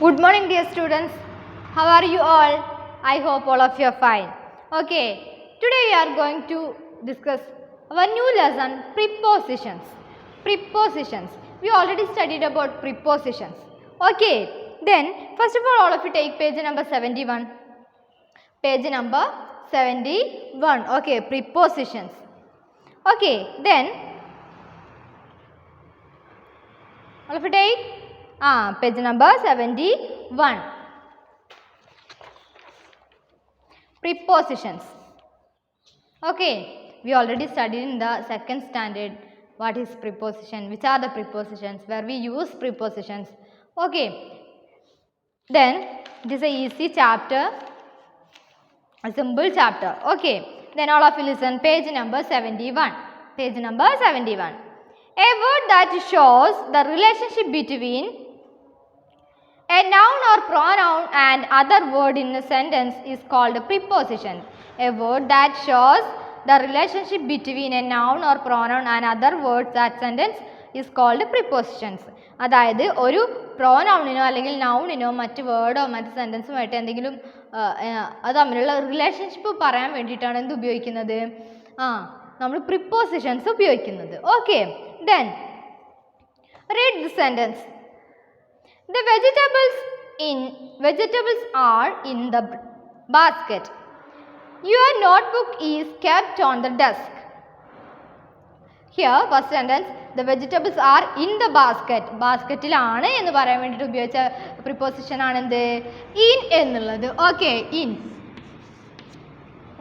Good morning, dear students. How are you all? I hope all of you are fine. Okay, today we are going to discuss our new lesson, prepositions. Prepositions. We already studied about prepositions. Okay, then first of all of you take page number 71. Page number 71. Okay, prepositions. Okay, then all of you take page number 71. Prepositions. Okay, we already studied in the second standard what is preposition, which are the prepositions, where we use prepositions. Okay, then it is a easy chapter, a simple chapter. Okay, then all of you listen, page number 71. Page number 71. A word that shows the relationship between a noun or pronoun and other word in a sentence is called a preposition. A word that shows the relationship between a noun or pronoun and other words that sentence is called prepositions. അതായത് ഒരു പ്രോനൗണിനോ അല്ലെങ്കിൽ നൗണിനോ മറ്റ് വേർഡോ മറ്റ് സെൻറ്റൻസുമായിട്ട് എന്തെങ്കിലും അത് തമ്മിലുള്ള relationship പറയാൻ വേണ്ടിയിട്ടാണ് എന്ത് ഉപയോഗിക്കുന്നത്? നമ്മൾ പ്രിപ്പോസിഷൻസ് ഉപയോഗിക്കുന്നത്. Okay, then read the sentence. The vegetables are in the basket. Your notebook is kept on the desk. Here first sentence, the vegetables are in the basket. ബാസ്ക്കറ്റിലാണ് എന്ന് പറയാൻ വേണ്ടിയിട്ട് ഉപയോഗിച്ച പ്രിപ്പോസിഷൻ ആണ് എന്ത്? in എന്നുള്ളത്. Okay, in.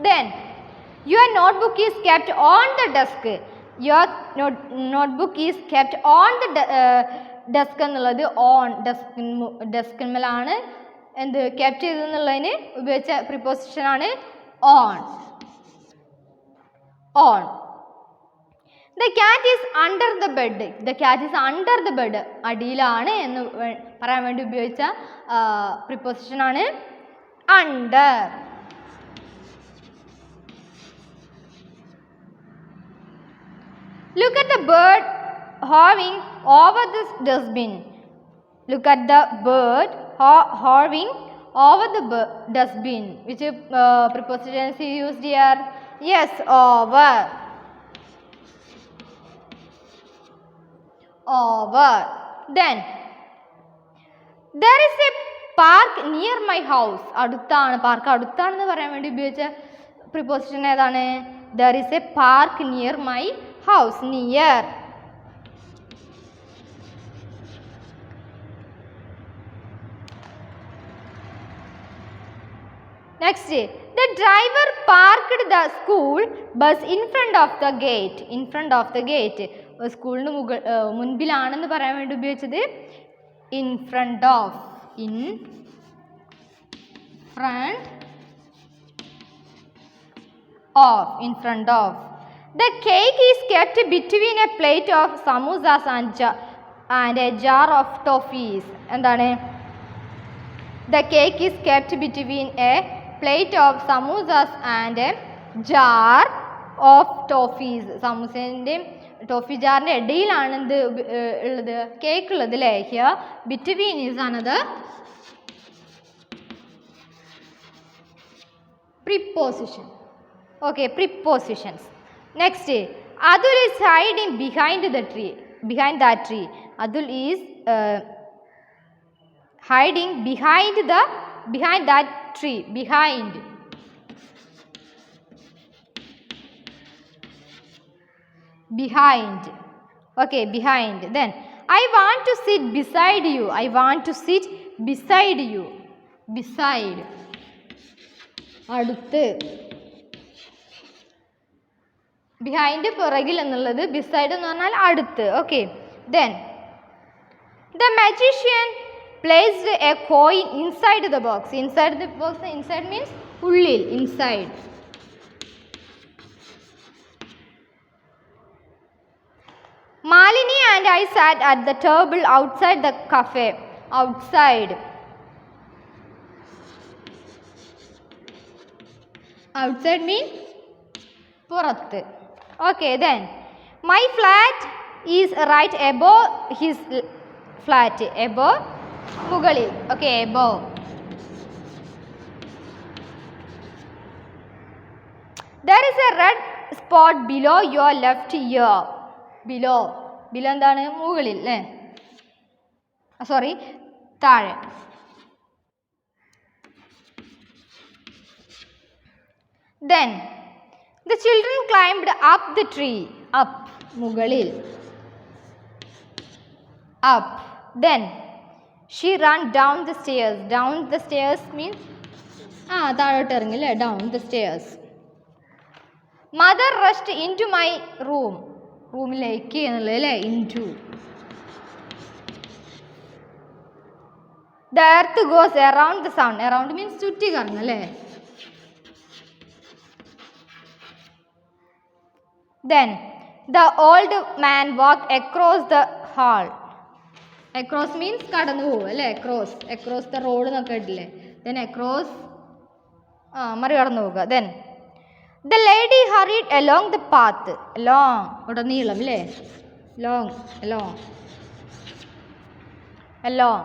Then your notebook is kept on the desk. Your notebook is kept on the desk എന്നുള്ളത് on, ഡെസ്കിന്മേലാണ് എന്ത് ക്യാപ്റ്റ് ചെയ്തെന്നുള്ളതിന് ഉപയോഗിച്ച പ്രിപ്പോസിഷനാണ് on. On. The cat is under the bed. The cat is under the bed, അടിയിലാണ് എന്ന് പറയാൻ വേണ്ടി ഉപയോഗിച്ച പ്രിപ്പോസിഷനാണ് under. Look at the bird hovering over this dustbin. Look at the bird hovering over the dustbin. Which preposition is used here? Yes, over. Over. Then there is a park near my house. അടുത്താണ്, park അടുത്താണെന്ന് പറയാൻ വേണ്ടി ഉപയോഗിച്ച preposition ഏതാണ്? There is a park near my house. Near. Next, the driver parked the school bus in front of the gate. In front of the gate. സ്കൂളിന് മുൻപിലാണെന്ന് പറയാൻ വേണ്ടി ഉപയോഗിച്ചത് in front of. In front of. In front of. The cake is kept between a plate of samosas and a jar of toffees. എന്താണ്? The cake is kept between a plate of samosas and a jar of toffees. സമൂസേൻ്റെയും toffee ജാറിൻ്റെ ഇടയിലാണ് എന്ത് ഉള്ളത്? Cake ഉള്ളത് അല്ലേ? Here between is another preposition. Okay, prepositions. Next, Adul is hiding behind the tree. Behind that tree. Adul is hiding behind that tree. Behind. Behind. Okay, behind. Then I want to sit beside you. I want to sit beside you. Beside. അടുത്ത്. Behind പുറകിൽ എന്നുള്ളത്, beside എന്ന് പറഞ്ഞാൽ അടുത്ത്. Okay, then the magician placed a coin inside the box. Inside the box, inside means ഉള്ളിൽ, inside. Malini and I sat at the table outside the cafe. Outside. Outside means പുറത്ത്. Okay, then my flat is right above his flat. Above മുകളിൽ. Okay, above. There is a red spot below your left ear. Below. Below എന്താണ്? മുകളിൽ അല്ലേ? Sorry, താഴെ. Then the children climbed up the tree. Up. മുകളിൽ. Up. Then she ran down the stairs. Down the stairs means താഴോട്ട് ഇറങ്ങി അല്ലേ? Down the stairs. Mother rushed into my room. റൂമിലേക്ക് എന്നുള്ളത് അല്ലേ? Into. The earth goes around the sun. Around means ചുറ്റി കറങ്ങും അല്ലേ? Then the old man walked across the hall. Across means കടന്നു പോകും അല്ലേ? Across the road എന്നൊക്കെ ഇട്ടില്ലേ? Then across മറികടന്നു പോകുക. Then the lady hurried along the path. Along ഉടനീളം അല്ലേ? Along.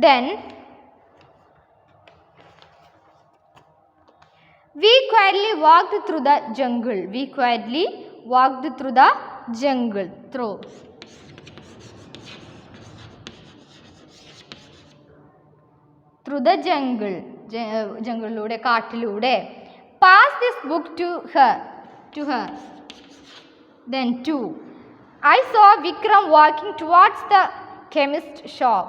Then we quietly walked through the jungle. Through. Through the jungle. ജംഗിളിലൂടെ, കാട്ടിലൂടെ. Pass this book to her. Then 2. I saw Vikram walking towards the chemist shop.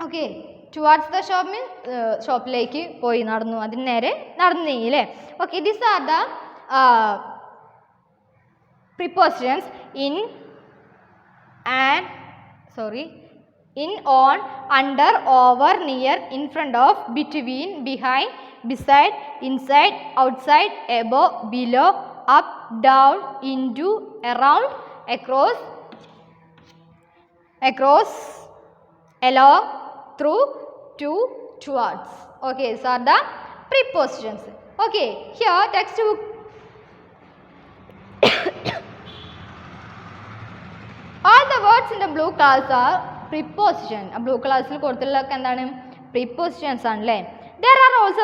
Okay, towards the shop means ഷോപ്പിലേക്ക് പോയി, നടന്നു, അതിന് നേരെ നടന്നു നീങ്ങി അല്ലേ? Okay, these are the prepositions in and in, on, under, over, near, in front of, between, behind, beside, inside, outside, above, below, up, down, into, around, across, along, through, to, towards. Okay, these are the prepositions. Okay, here textbook all the words in the blue class are preposition. blue class il koduthullakka endana prepositions aanle. There are also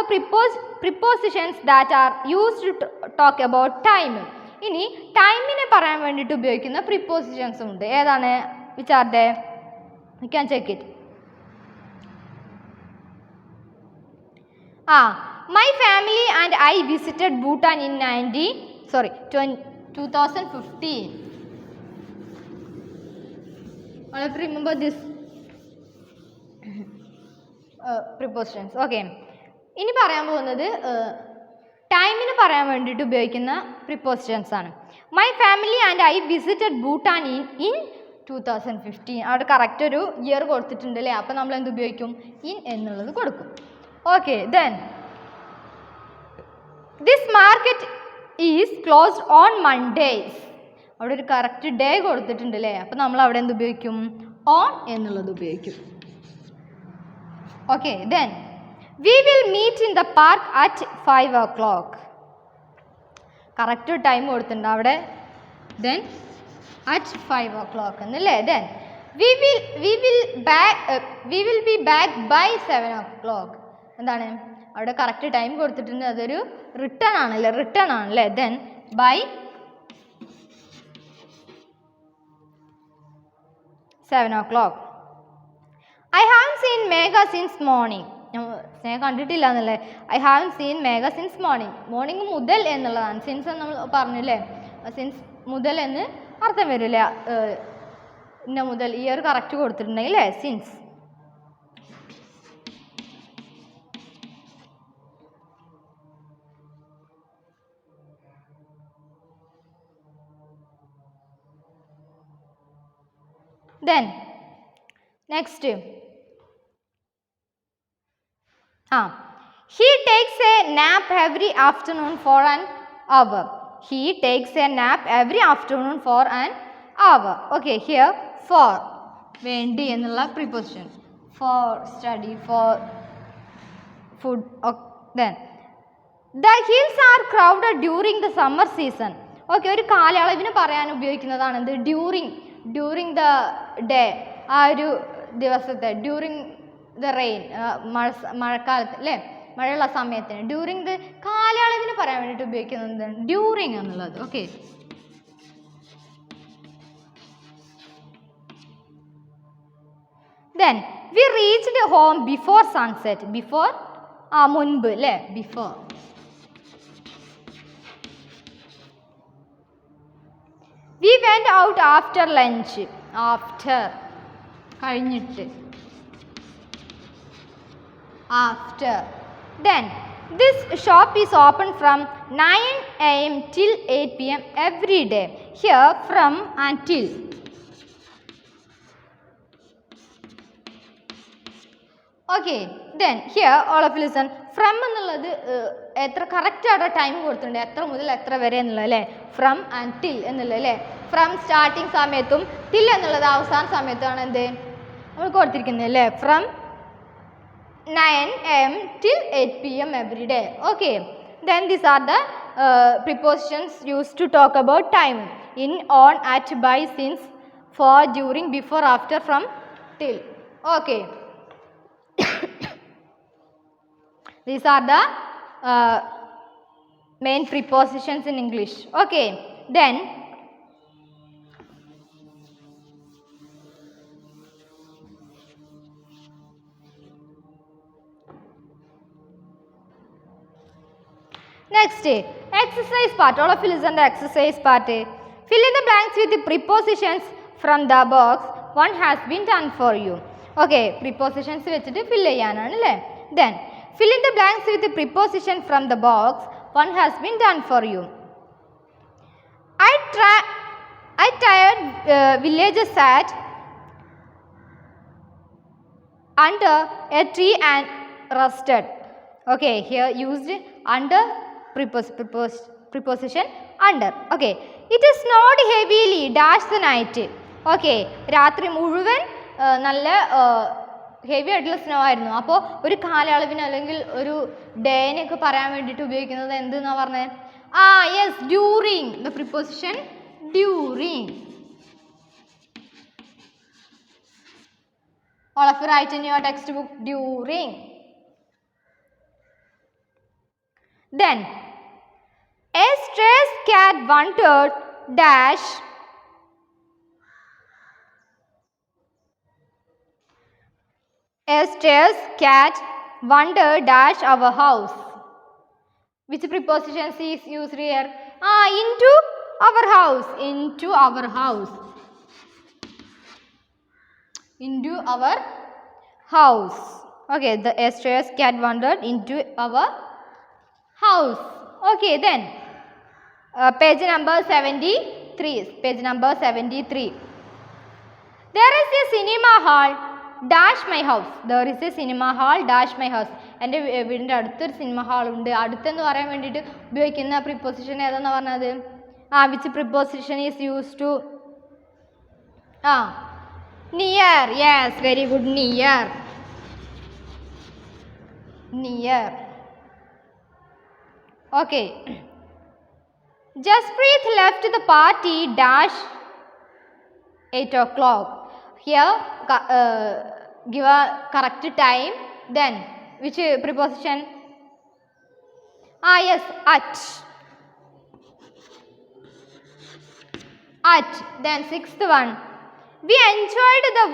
prepositions that are used to talk about time. Ini time ine parayan vendittu upayogikkuna prepositions undu. Edana? Which are they? You can check it. My family and I visited Bhutan in 2015. All of you remember this prepositions. Okay. ഇനി പറയാൻ പോകുന്നത് ടൈമിന് പറയാൻ വേണ്ടിയിട്ട് ഉപയോഗിക്കുന്ന prepositions ആണ്. My family and I visited Bhutan in 2015. അവിടെ correct ഒരു ഇയർ കൊടുത്തിട്ടുണ്ട് അല്ലേ? അപ്പോൾ നമ്മൾ എന്ത് ഉപയോഗിക്കും? in എന്നുള്ളത് കൊടുക്കും. Okay, then this market is closed on Mondays. അവിടെ ഒരു കറക്റ്റ് ഡേ കൊടുത്തിട്ടുണ്ട് അല്ലേ? അപ്പോൾ നമ്മൾ അവിടെ എന്ത് ഉപയോഗിക്കും? on എന്നുള്ളത് ഉപയോഗിക്കും. Okay, then we will meet in the park at 5 o'clock. Correct time കൊടുത്തിട്ടുണ്ട് അവിടെ. Then at 5 o'clock എന്നല്ലേ? Then we will be back by 7 o'clock. എന്താണ് അവിടെ കറക്റ്റ് ടൈം കൊടുത്തിട്ടുണ്ട്? അതൊരു റിട്ടേൺ ആണല്ലേ? Then by 7 o'clock. I haven't seen Megha since morning. ഞാൻ കണ്ടിട്ടില്ല എന്നല്ലേ? I haven't seen Megha since morning. Morning മുതൽ എന്നുള്ളതാണ്. സിൻസ് നമ്മൾ പറഞ്ഞില്ലേ? സിൻസ് മുതൽ എന്ന് അർത്ഥം വരില്ല. ഇന്ന മുതൽ ഇയർ കറക്റ്റ് കൊടുത്തിട്ടുണ്ടെങ്കിൽ അല്ലേ? Since. Then next, he takes a nap every afternoon for an hour. He takes a nap every afternoon for an hour. Okay, here for vendi ennulla preposition. For study, for food. Okay, then the hills are crowded during the summer season. Okay, ഒരു കാലയളവിന് പറയാൻ ഉപയോഗിക്കുന്നതാണ് എന്ത്? During the day, ആ ഒരു ദിവസത്തെ, during the rain, മഴക്കാലത്ത് അല്ലേ, മഴയുള്ള സമയത്തിന് ഡ്യൂറിങ് ദ കാലയളവിന് പറയാൻ വേണ്ടിയിട്ട് ഉപയോഗിക്കുന്നത് എന്താണ്? ഡ്യൂറിങ് എന്നുള്ളത്. Okay, then we reached home before sunset. Before മുൻപ് അല്ലേ, before. We went out after lunch. After കഴിഞ്ഞിട്ട്, after. Then this shop is open from 9 a.m. till 8 p.m. every day. Here from until. Okay, then here all of you listen. From എന്നുള്ളത് എത്ര correct ആയിട്ട് time കൊടുത്തിട്ടുണ്ട്, എത്ര മുതൽ എത്ര വരെ എന്നുള്ളത് അല്ലേ, ഫ്രം ആൻഡ് ടിൽ എന്നുള്ളത് അല്ലേ. ഫ്രം സ്റ്റാർട്ടിങ് സമയത്തും ടിൽ എന്നുള്ളത് അവസാന സമയത്താണ് എന്ത് നമ്മൾ കൊടുത്തിരിക്കുന്നത് അല്ലേ. From 9 a.m. till 8 p.m. every day. Okay, then these are the prepositions used to talk about time: in, on, at, by, since, for, during, before, after, from, till. Okay. These are the main prepositions in English. Okay, then next, exercise part. All of you listen to the exercise part. Fill in the blanks with the prepositions from the box. One has been done for you. Okay, prepositions വെച്ചിട്ട് fill ചെയ്യാനാണ് അല്ലേ. Then fill in the blanks with the preposition from the box. One has been done for you. I tired villagers sat under a tree and rested. Okay, here used under preposition under. Okay, it is snowed heavily dash the night. Okay, രാത്രി മുഴുവൻ നല്ല heavy ആയിട്ടുള്ള snow ആയിരുന്നു. അപ്പോൾ ഒരു കാലയളവിന് അല്ലെങ്കിൽ ഒരു ഡേനെയൊക്കെ പറയാൻ വേണ്ടിയിട്ട് ഉപയോഗിക്കുന്നത് എന്തെന്നാ പറഞ്ഞത്? Yes, during. The preposition during. All of you write in your textbook during. Then a stray cat wandered dash a stray cat wandered dash our house. Which preposition is used here? Into our house. Into our house. Into our house. Okay, the stray cat wandered into our house. Okay, then page number 73. Page number 73. There is a cinema hall dash my house. There is a cinema hall dash my house. എൻ്റെ വീടിൻ്റെ അടുത്തൊരു cinema hall ഉണ്ട്. അടുത്തെന്ന് പറയാൻ വേണ്ടിയിട്ട് ഉപയോഗിക്കുന്ന preposition ഏതാണെന്ന് പറഞ്ഞത്? Which preposition is use to? Near. Yes, very good. Near. Near. Okay. Jaspreet left the party dash 8 o'clock. Here give a correct time. Then which preposition? Yes, at. At. Then sixth one. We enjoyed the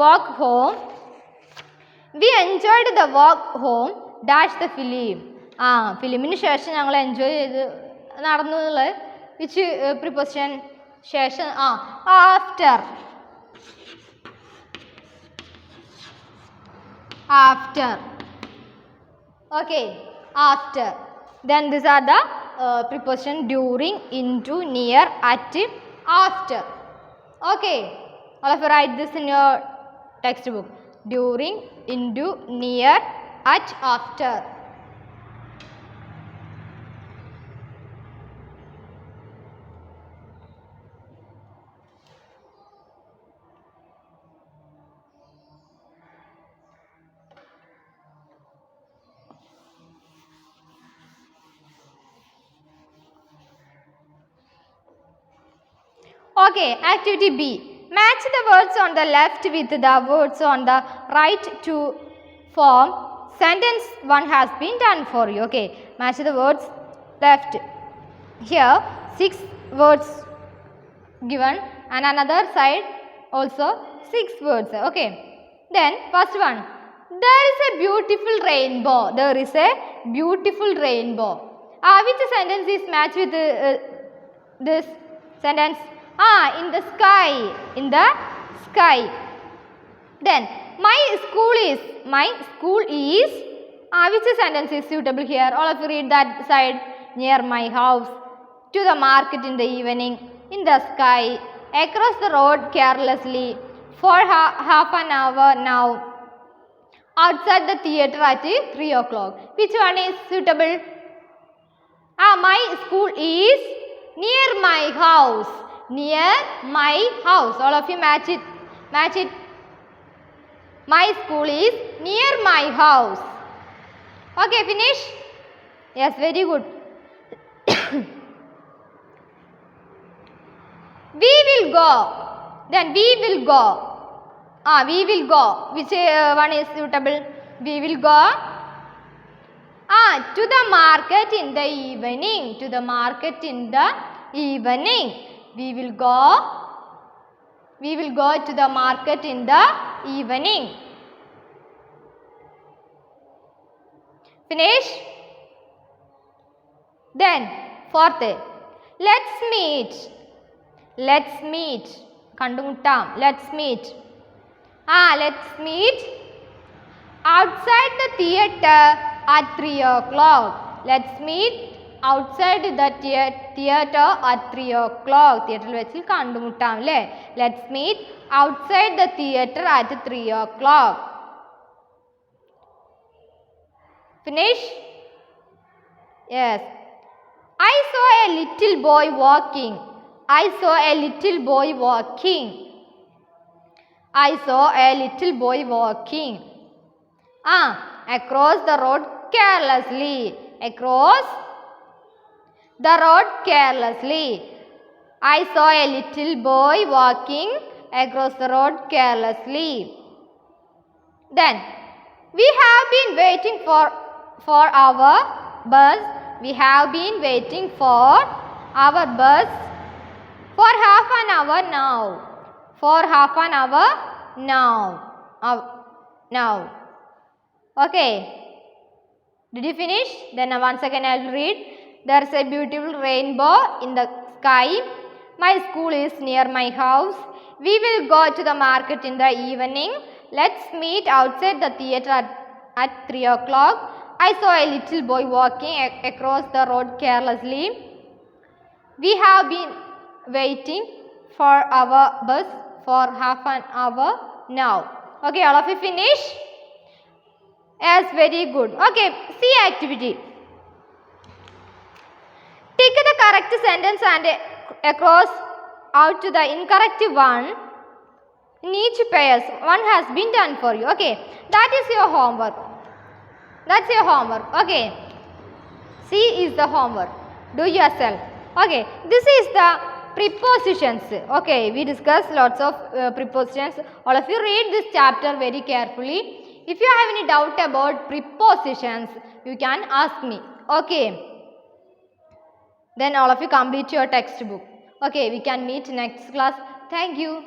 walk home. We enjoyed the walk home dash the film. ഫിലിമിന് ശേഷം ഞങ്ങൾ enjoy ചെയ്ത് നടന്നു എന്നുള്ളത് which preposition? ശേഷം. After. After. Okay, after. Then these are the preposition during, into, near, at, after. Okay, all of you write this in your textbook. During, into, near, at, after. Okay, activity B. Match the words on the left with the words on the right to form sentence 1 has been done for you. Okay, match the words left. Here 6 words given and another side also 6 words. Okay, then first one. There is a beautiful rainbow. There is a beautiful rainbow. Which sentence is matched with this sentence? In the sky. In the sky. Then my school is which sentence is suitable here? All of you read that side. Near my house, to the market in the evening, in the sky, across the road carelessly, for half an hour now, outside the theatre at 3 o'clock. Which one is suitable? My school is near my house. Near my house. All of you match it. Match it. My school is near my house. Okay, finish? Yes, very good. We will go. Then we will go. We will go. Which one is suitable? We will go. To the market in the evening. To the market in the evening. We will go. We will go to the market in the evening. Finish? Then, fourth. Let's meet. Let's meet. Kandumuttam. Let's meet. Let's meet outside the theatre at 3 o'clock. Let's meet outside the theatre at 3 o'clock. Theatre vechil kandumuttam le. Let's meet outside the theatre at 3 o'clock. Finish? Yes. I saw a little boy walking. I saw a little boy walking. I saw a little boy walking. Across the road carelessly. Across the road carelessly. I saw a little boy walking across the road carelessly. Then, we have been waiting for our bus. We have been waiting for our bus for half an hour now. For half an hour now. Now. Okay. Did you finish? Then once again I will read. There is a beautiful rainbow in the sky. My school is near my house. We will go to the market in the evening. Let's meet outside the theatre at 3 o'clock. I saw a little boy walking across the road carelessly. We have been waiting for our bus for half an hour now. Okay, all of you finish? Yes, very good. Okay, C activity. Tick the correct sentence and cross out to the incorrect one in each pairs. One has been done for you. Okay, that is your homework. That's your homework. Okay, C is the homework. Do yourself. Okay, this is the prepositions. Okay, we discussed lots of prepositions. All of you read this chapter very carefully. If you have any doubt about prepositions, you can ask me. Okay. Then all of you complete your textbook. Okay, we can meet next class. Thank you.